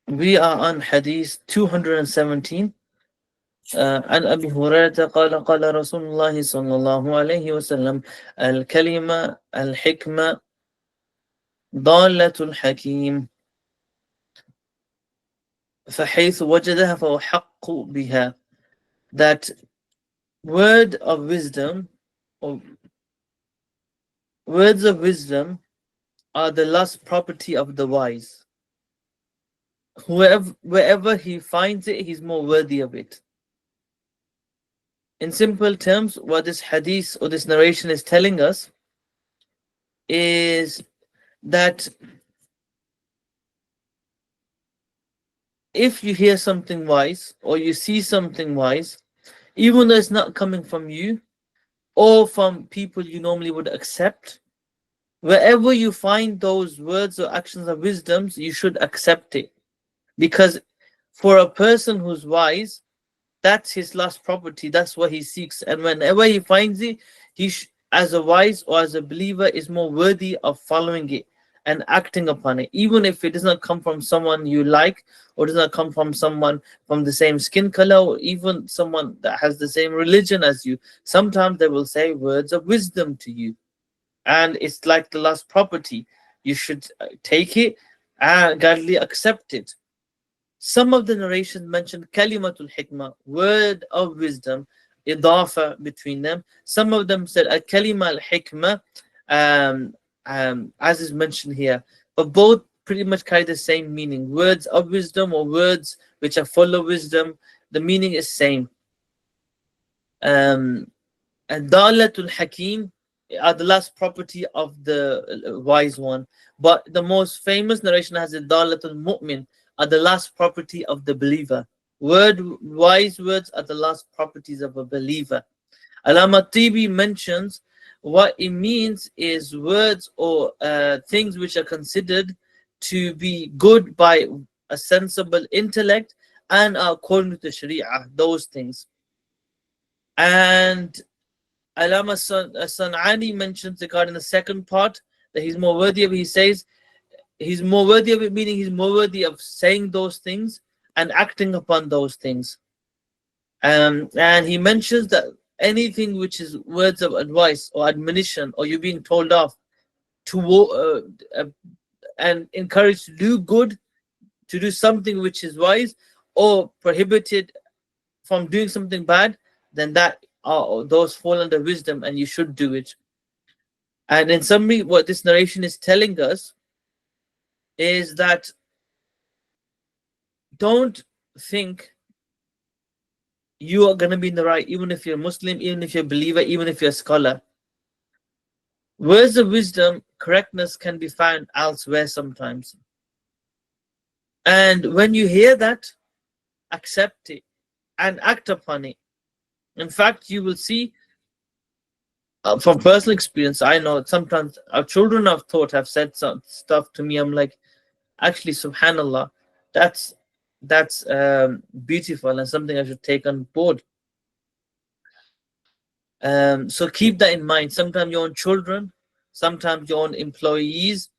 We are on Hadith 217. عن أبي هريرة قال قال رسول الله صلى الله عليه وسلم الكلمة الحكمة ضالة الحكيم فحيث وجدها فهو حق بها. That word of wisdom, or words of wisdom, are the lost property of the wise. Wherever he finds it, he's more worthy of it. In simple terms, what this hadith or this narration is telling us is that if you hear something wise or you see something wise, even though it's not coming from you or from people you normally would accept, wherever you find those words or actions of wisdoms, you should accept it. Because for a person who's wise, that's his last property, that's what he seeks. And whenever he finds it, as a wise or as a believer, is more worthy of following it and acting upon it, even if it does not come from someone you like, or does not come from someone from the same skin color, or even someone that has the same religion as you. Sometimes they will say words of wisdom to you, and it's like the last property. You should take it and gladly accept it. Some of the narrations mentioned kalimatul hikmah, word of wisdom, idafa between them. Some of them said al kalima al hikmah, as is mentioned here. But both pretty much carry the same meaning. Words of wisdom or words which are full of wisdom, the meaning is same. And dalatul hakim are the last property of the wise one. But the most famous narration has a dalatul mu'min, are the last property of the believer. Wise words are the last properties of a believer. Alama Tibi mentions what it means is words or things which are considered to be good by a sensible intellect and are according to the Sharia, those things. And Alama San'ani mentions regarding the second part that he's more worthy of it. He says he's more worthy of it, meaning he's more worthy of saying those things and acting upon those things. And he mentions that anything which is words of advice or admonition, or you being told off to and encouraged to do good, to do something which is wise, or prohibited from doing something bad, then those fall under wisdom and you should do it. And in summary, what this narration is telling us is that don't think you are going to be in the right, even if you're a Muslim, even if you're a believer, even if you're a scholar. Words of wisdom, correctness can be found elsewhere sometimes. And when you hear that, accept it and act upon it. In fact, you will see from personal experience, I know sometimes our children I've taught have said some stuff to me. I'm like, actually, subhanallah, that's beautiful and something I should take on board. So keep that in mind. Sometimes your own children, sometimes your own employees,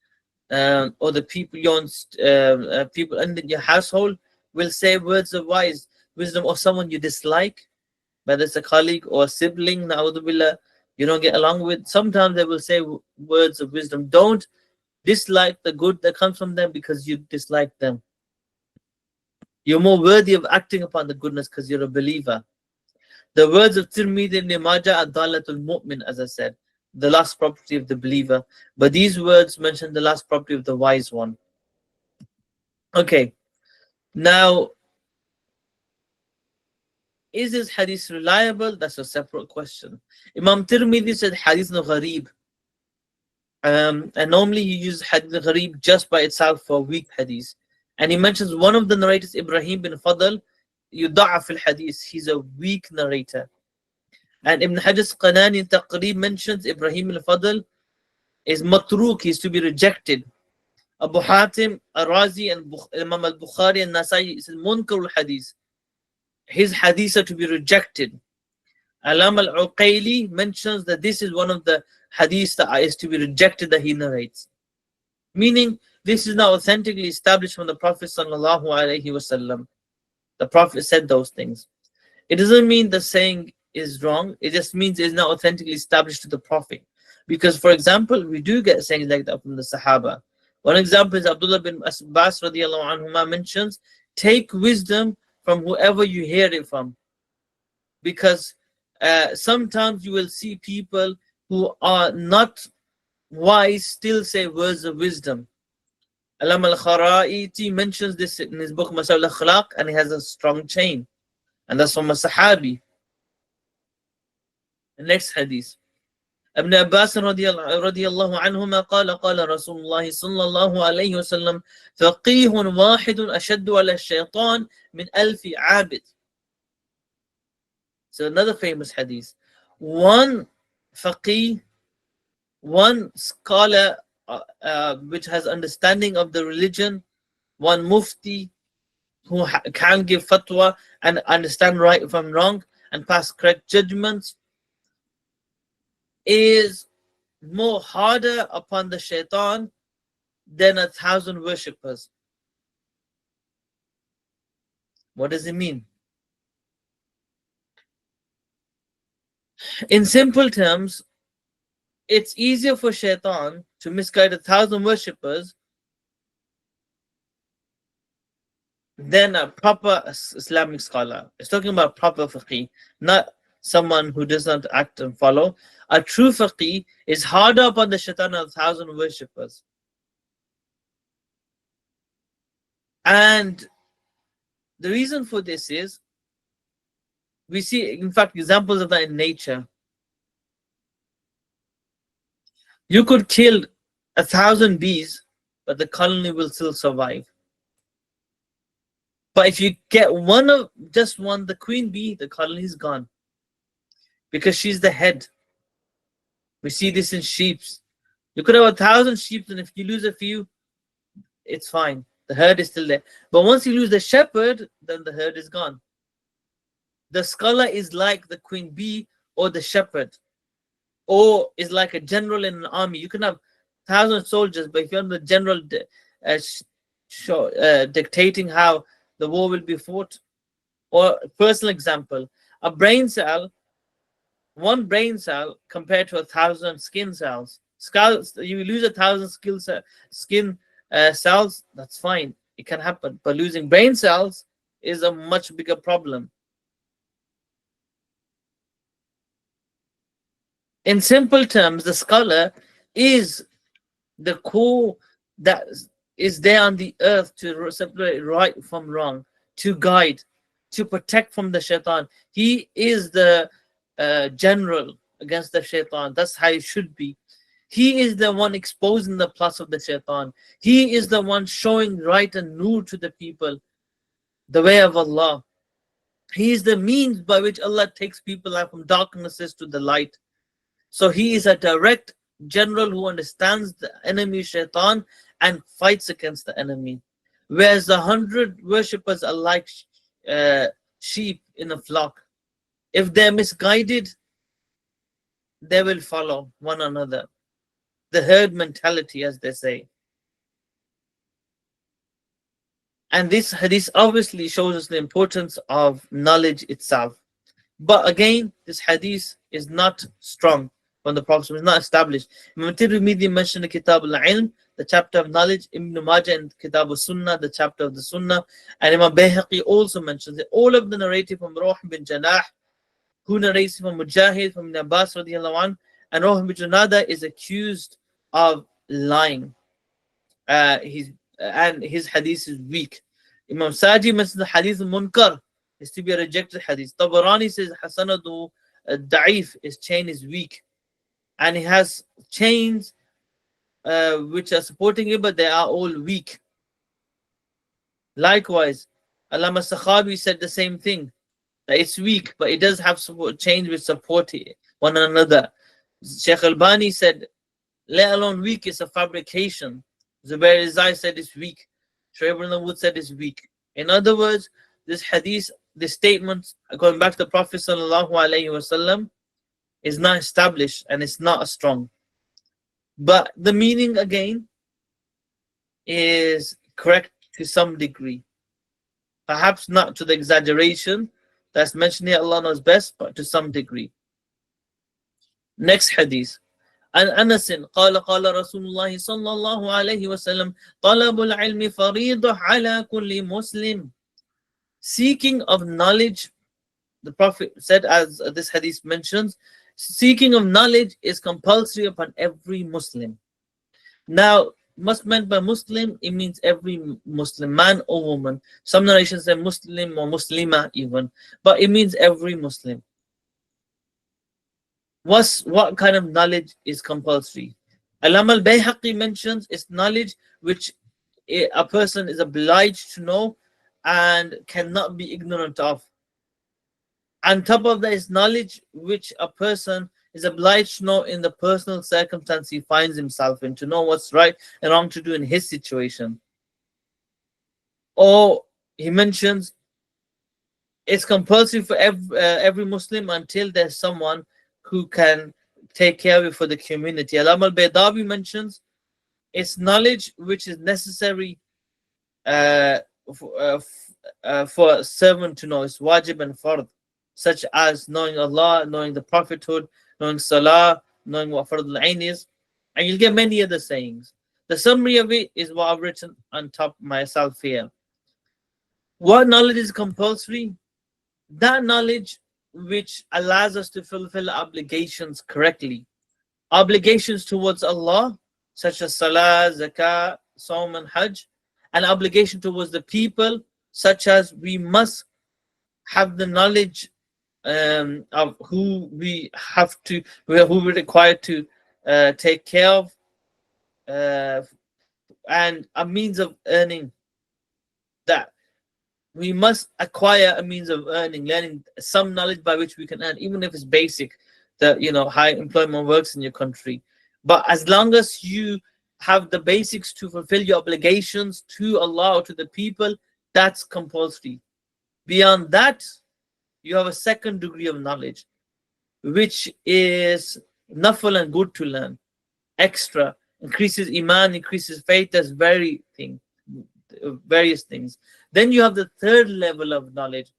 or the people people in your household will say words of wisdom, or someone you dislike, whether it's a colleague or a sibling, na'udhu billah, you don't get along with. Sometimes they will say words of wisdom. Don't dislike the good that comes from them because you dislike them. You're more worthy of acting upon the goodness because you're a believer. The words of Tirmidhi ibn Majah are dalatul mu'min, as I said, the last property of the believer. But these words mention the last property of the wise one. Okay, now, is this hadith reliable? That's a separate question. Imam Tirmidhi said hadith gharib. And normally he uses hadith gharib just by itself for weak hadith. And he mentions one of the narrators, Ibrahim bin Fadl, yuda'af al-hadith. He's a weak narrator. And Ibn Hajar Qanani in Taqrib mentions Ibrahim al-Fadl is matruk, he's to be rejected. Abu Hatim, Ar-Razi, and Imam al-Bukhari and Nasai says munkar al-hadith. His hadiths are to be rejected. Alam al-Uqayli mentions that this is one of the hadiths that is to be rejected that he narrates. Meaning, this is not authentically established from the Prophet sallallahu alaihi wasallam. The Prophet said those things. It doesn't mean the saying is wrong. It just means it's not authentically established to the Prophet. Because, for example, we do get sayings like that from the Sahaba. One example is Abdullah bin Abbas radiallahu anhuma mentions, take wisdom from whoever you hear it from. Because sometimes you will see people who are not wise still say words of wisdom. Alam al-Kharaiti mentions this in his book Masal al-Akhlaq, and he has a strong chain. And that's from a Sahabi. The next hadith. ابن عباس رضي الله عنهما قال قال رسول الله صلى الله عليه وسلم فقيه واحد أشد على الشيطان من ألف عابد. So another famous hadith. One faqih, one scholar which has understanding of the religion, one mufti who can give fatwa and understand right from wrong and pass correct judgments, is more harder upon the shaitan than 1,000 worshippers. What does it mean? In simple terms, it's easier for shaitan to misguide 1,000 worshippers than a proper Islamic scholar. It's talking about proper faqih, not someone who does not act and follow. A true faqih is harder upon the shaitan than 1,000 worshippers. And the reason for this is, we see, in fact, examples of that in nature. You could kill 1,000 bees, but the colony will still survive. But if you get just one, the queen bee, the colony is gone. Because she's the head. We see this in sheep. You could have 1,000 sheep, and if you lose a few, it's fine. The herd is still there. But once you lose the shepherd, then the herd is gone. The scholar is like the queen bee or the shepherd, or is like a general in an army. You can have 1,000 soldiers, but if you're the general dictating how the war will be fought. Or a personal example, a brain cell, one brain cell compared to 1,000 skin cells. You lose 1,000 skin cells, that's fine. It can happen. But losing brain cells is a much bigger problem. In simple terms, the scholar is the core that is there on the earth to separate right from wrong, to guide, to protect from the shaitan. He is the general against the shaitan. That's how it should be. He is the one exposing the plots of the shaitan. He is the one showing right and nur to the people, the way of Allah. He is the means by which Allah takes people out from darknesses to the light. So he is a direct general who understands the enemy shaitan and fights against the enemy. Whereas the 100 worshippers are like sheep in a flock. If they're misguided, they will follow one another. The herd mentality, as they say. And this hadith obviously shows us the importance of knowledge itself. But again, this hadith is not strong from the Prophet, it's not established. Imam Tirmidhi mentioned the Kitab al-Ilm, the chapter of knowledge, Ibn Majah and Kitab al-Sunnah, the chapter of the Sunnah, and Imam Bayhaqi also mentions it. All of the narrative from Ruh bin Janah, who narrates from Mujahid, from Ibn Abbas radiallahu anh, and Ruh bin Janada is accused of lying. And his hadith is weak. Imam Saji mentions the hadith munkar is to be a rejected hadith. Tabarani says Hasanadu Da'if, his chain is weak. And he has chains which are supporting it, but they are all weak. Likewise, Allama Sakhabi said the same thing, that it's weak, but it does have chains which support one another. Sheikh Albani said, let alone weak, it's a fabrication. Zubair Rizai said it's weak. Shu'aib al-Nawud said it's weak. In other words, this hadith, this statement, going back to the Prophet sallallahu alaihi wasallam, is not established and it's not strong. But the meaning again is correct to some degree. Perhaps not to the exaggeration that's mentioned here, Allah knows best, but to some degree. Next hadith. عن أنس قال قال رسول الله صلى الله عليه وسلم طلب العلم فريضة على كل مسلم. Seeking of knowledge, the Prophet said, as this hadith mentions, seeking of knowledge is compulsory upon every Muslim. Now, what's meant by Muslim? It means every Muslim, man or woman. Some narrations say Muslim or Muslima even, but it means every Muslim. What kind of knowledge is compulsory? Imam al-Bayhaqi mentions it's knowledge which a person is obliged to know and cannot be ignorant of. On top of that is knowledge which a person is obliged to know in the personal circumstance he finds himself in, to know what's right and wrong to do in his situation. Or he mentions it's compulsory for every Muslim until there's someone who can take care of it for the community. Imam al-Baydawi mentions it's knowledge which is necessary for a servant to know. It's wajib and fard, such as knowing Allah, knowing the prophethood, knowing salah, knowing what fard al-ain is, and you'll get many other sayings. The summary of it is what I've written on top myself here. What knowledge is compulsory? That knowledge which allows us to fulfill obligations correctly. Obligations towards Allah, such as salah, zakah, Sawm and Hajj, and obligation towards the people, such as we must have the knowledge of who we have to, who we're required to take care of, and a means of earning that. We must acquire a means of earning, learning some knowledge by which we can earn, even if it's basic, that high employment works in your country. But as long as you have the basics to fulfill your obligations to Allah or to the people, that's compulsory. Beyond that, you have a second degree of knowledge, which is nafal and good to learn, extra, increases iman, increases faith, that's various things. Then you have the third level of knowledge,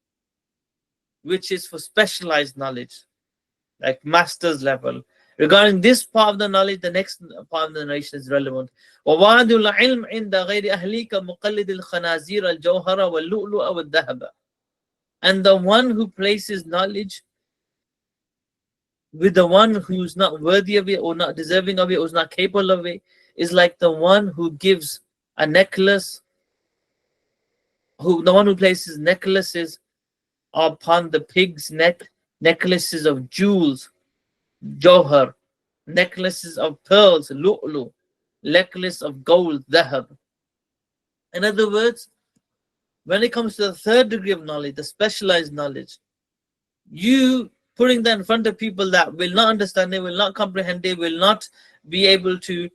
which is for specialized knowledge, like master's level. Regarding this part of the knowledge, the next part of the narration is relevant. وَوَعْدُ الْعِلْمِ عِنْدَ غَيْرِ أَهْلِيكَ مُقَلِّدِ الْخَنَازِيرَ الْجَوْهَرَ وَاللُّؤْلُؤَ وَالذَّهَبَ. And the one who places knowledge with the one who's not worthy of it or not deserving of it or is not capable of it is like the one who gives a necklace, the one who places necklaces upon the pig's neck, necklaces of jewels, jawhar, necklaces of pearls, lu'lu, necklace of gold, dhahab. In other words, when it comes to the third degree of knowledge, the specialized knowledge, you putting that in front of people that will not understand it, will not comprehend it, will not be able to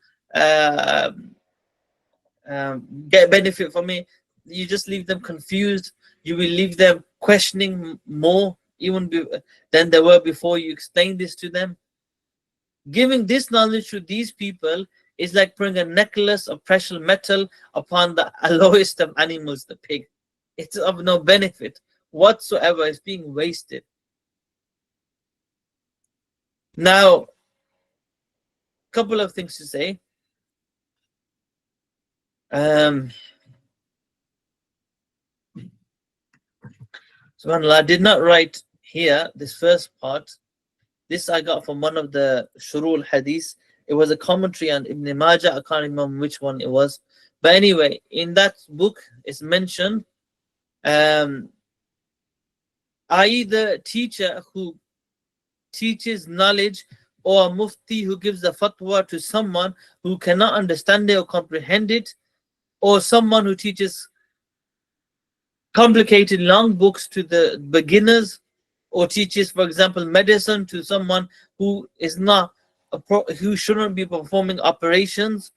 get benefit from it, you just leave them confused. You will leave them questioning more even than they were before you explained this to them. Giving this knowledge to these people is like putting a necklace of precious metal upon the lowest of animals, the pig. It's of no benefit whatsoever. It's being wasted. Now, a couple of things to say. SubhanAllah, I did not write here this first part. This I got from one of the Shurul Hadith. It was a commentary on Ibn Majah. I can't remember which one it was. But anyway, in that book, it's mentioned either teacher who teaches knowledge or a mufti who gives a fatwa to someone who cannot understand it or comprehend it, or someone who teaches complicated long books to the beginners, or teaches, for example, medicine to someone who is not who shouldn't be performing operations,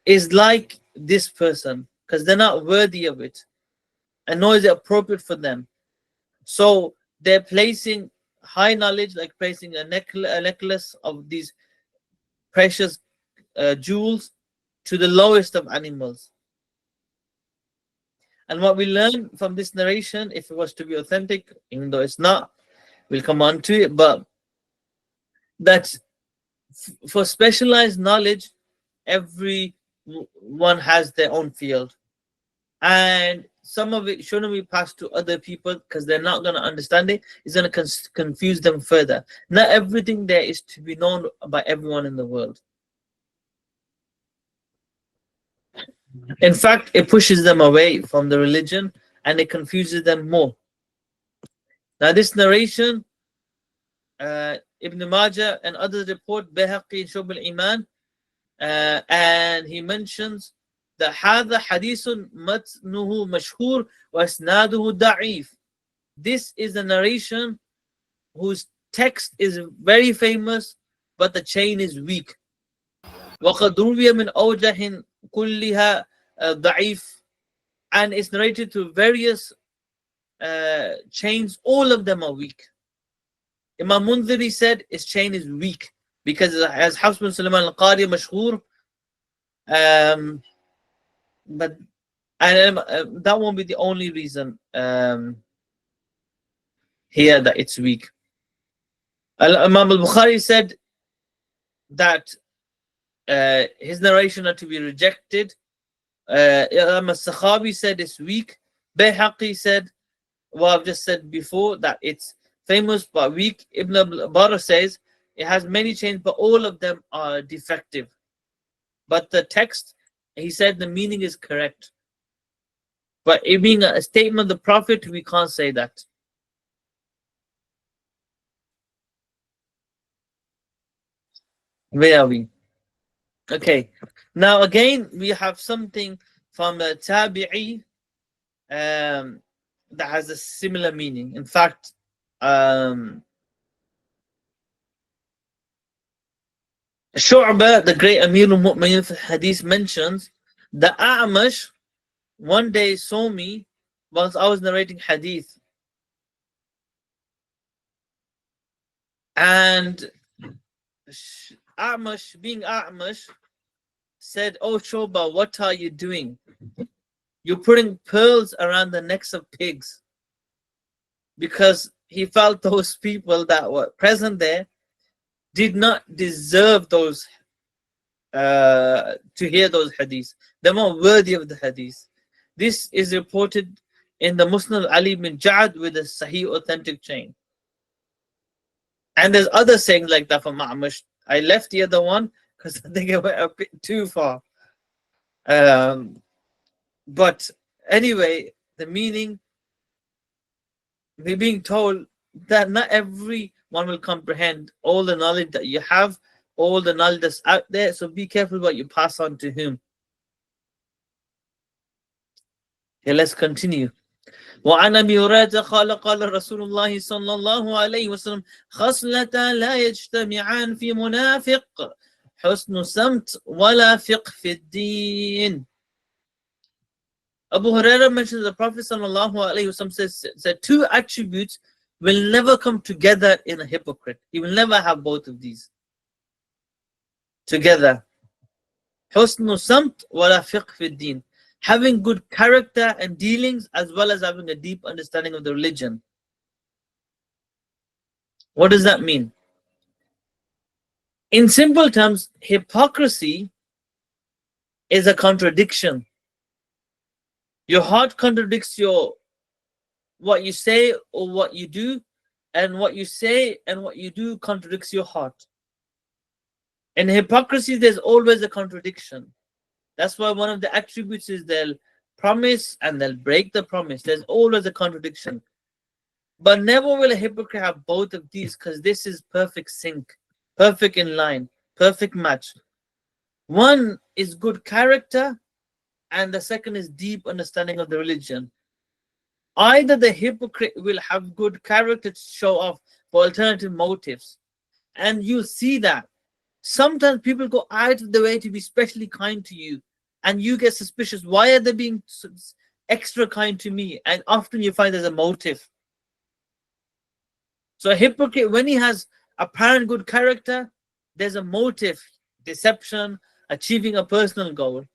is like this person, because they're not worthy of it and nor is it appropriate for them. So they're placing high knowledge, like placing a necklace of these precious jewels to the lowest of animals. And what we learn from this narration, if it was to be authentic, even though it's not, we'll come on to it, but that for specialized knowledge, everyone has their own field. And some of it shouldn't be passed to other people because they're not going to understand it. It's going to confuse them further. Not everything there is to be known by everyone in the world. In fact, it pushes them away from the religion and it confuses them more. Now, this narration, Ibn Majah and others report, Bayhaqi and Shub al-Iman, and he mentions that هذا حديث متنه مشهور واسناده ضعيف. This is a narration whose text is very famous, but the chain is weak. وقد روي من أوجه كلها ضعيف, and it's narrated through various chains. All of them are weak. Imam Mundhiri said his chain is weak because as Hafs bin Sulaiman al-Qari mashhur, but that won't be the only reason here that it's weak. Imam al-Bukhari said that his narration are to be rejected. Imam al-Sakhawi said it's weak. Bayhaqi said, well, I've just said before that it's famous but weak. Ibn al-Bara says it has many chains, but all of them are defective. But the text, he said the meaning is correct. But it being a statement of the Prophet, we can't say that. Where are we? Okay. Now again, we have something from a Tabi'i that has a similar meaning. In fact, Shu'bah, the great Amir al-Mu'minin for Hadith, mentions the A'mash one day saw me whilst I was narrating Hadith, and A'mash, being A'mash, said, "Oh Shu'bah, what are you doing? You're putting pearls around the necks of pigs," because he felt those people that were present there did not deserve those to hear those hadiths. They weren't worthy of the hadith. This is reported in the Musnad Ali bin Ja'ad with a Sahih authentic chain. And there's other sayings like that from Ma'amash. I left the other one because I think it went a bit too far. But anyway, the meaning, we're being told that not everyone will comprehend all the knowledge that you have, all the knowledge that's out there. So be careful what you pass on to whom. Okay, let's continue. وعن أبي هريرة قال قال رسول الله صلى الله عليه وسلم خصلة لا يجتمعان في منافق حسن سمت ولا فقه في الدين. Abu Hurairah mentions the Prophet sallallahu alaihi wasallam said two attributes will never come together in a hypocrite. He will never have both of these together. حسن سمت ولا فقه في الدين. Having good character and dealings as well as having a deep understanding of the religion. What does that mean? In simple terms, hypocrisy is a contradiction. Your heart contradicts what you say or what you do, and what you say and what you do contradicts your heart. In hypocrisy, there's always a contradiction. That's why one of the attributes is they'll promise and they'll break the promise. There's always a contradiction. But never will a hypocrite have both of these, because this is perfect sync, perfect in line, perfect match. One is good character, and the second is deep understanding of the religion. Either the hypocrite will have good character to show off for alternative motives, and you'll see that sometimes people go out of the way to be specially kind to you, and you get suspicious. Why are they being extra kind to me? And often you find there's a motive. So a hypocrite, when he has apparent good character, there's a motive, deception, achieving a personal goal.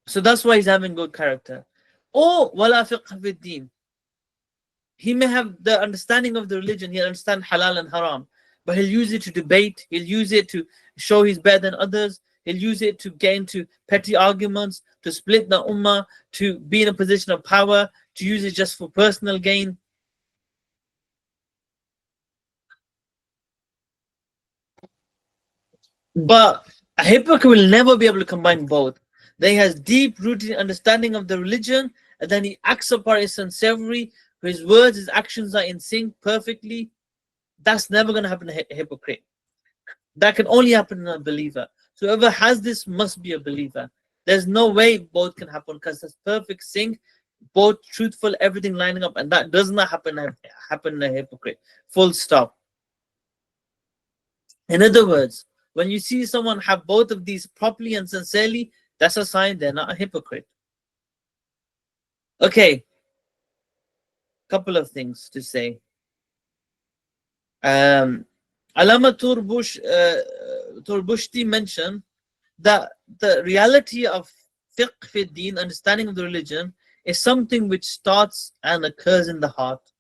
So that's why he's having good character. Or wala fiqh fi din. He may have the understanding of the religion, he'll understand halal and haram, but he'll use it to debate, he'll use it to show he's better than others, he'll use it to get into petty arguments, to split the ummah, to be in a position of power, to use it just for personal gain. But a hypocrite will never be able to combine both. They has deep rooted understanding of the religion, and then he acts upon it sincerely. His words, his actions are in sync perfectly. That's never going to happen to a hypocrite. That can only happen in a believer. So whoever has this must be a believer. There's no way both can happen, because there's perfect sync, both truthful, everything lining up, and that does not happen in a hypocrite. Full stop. In other words, when you see someone have both of these properly and sincerely, that's a sign they're not a hypocrite. Okay, couple of things to say. Allama Turbushti mentioned that the reality of fiqh fi din, understanding of the religion, is something which starts and occurs in the heart.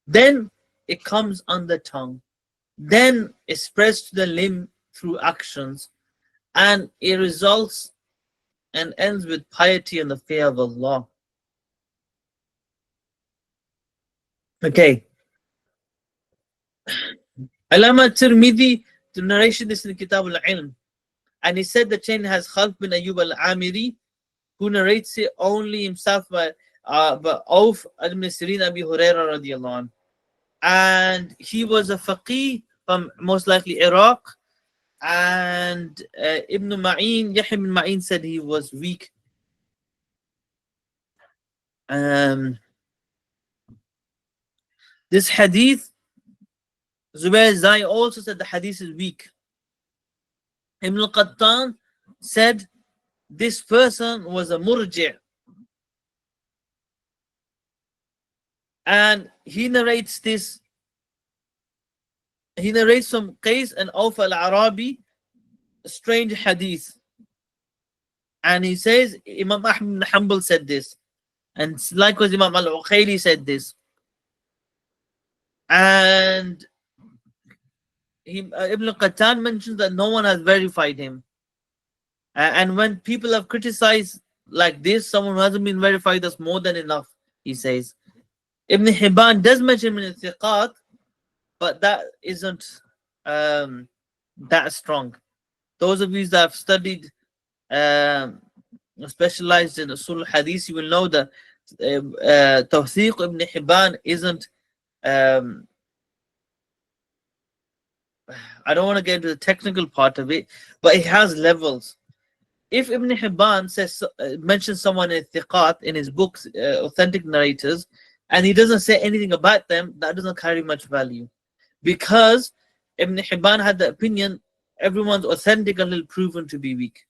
Then it comes on the tongue. Then it spreads to the limb through actions. And it results and ends with piety and the fear of Allah. Okay. Allama Tirmidhi narration this in Kitab al-Ilm. And he said the chain has Khalq bin Ayyub al-Amiri, who narrates it only himself by Auf ibn Sirin Abi Hurairah radiallahu anhu. And he was a faqih from most likely Iraq. And Ibn Ma'in, Yahya ibn Ma'in said he was weak. This hadith, Zubair Zai also said the hadith is weak. Ibn al-Qattan said this person was a murji'. And he narrates this. He narrates from Qais and Auf al-Arabi, a strange hadith. And he says Imam Ahmad ibn Hanbal said this. And likewise Imam al-Uqayli said this. And Ibn al-Qattan mentions that no one has verified him. And when people have criticized like this, someone who hasn't been verified, that's more than enough, he says. Ibn Hibban does mention him in Thiqat, but that isn't that strong. Those of you that have studied, specialized in Usul Hadith, you will know that Tawthiq Ibn Hibban isn't, I don't want to get into the technical part of it, but it has levels. If Ibn Hibban says mentions someone in Thiqat in his books, authentic narrators, and he doesn't say anything about them, that doesn't carry much value. Because Ibn Hibban had the opinion everyone's authentic until proven to be weak.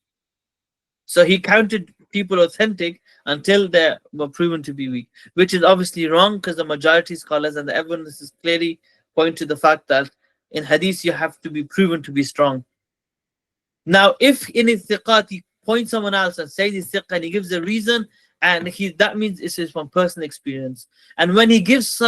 So he counted people authentic until they were proven to be weak, which is obviously wrong, because the majority scholars and the evidence is clearly point to the fact that in hadith you have to be proven to be strong. Now, if in his thiqat he points someone else and says he's thiqat and he gives a reason, and that means this is from personal experience. And when he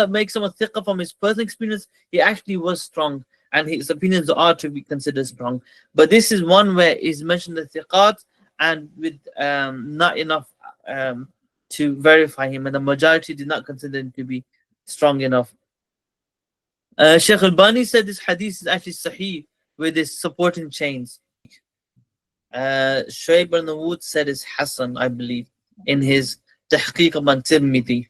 makes someone thiqat from his personal experience, he actually was strong, and his opinions are to be considered strong. But this is one where he's mentioned the thiqat and with not enough to verify him, and the majority did not consider him to be strong enough. Shaykh al-Bani said this hadith is actually sahih with his supporting chains. Shuayb al-Nawood said it's Hassan, I believe, in his Tahqiq al-Tirmidhi.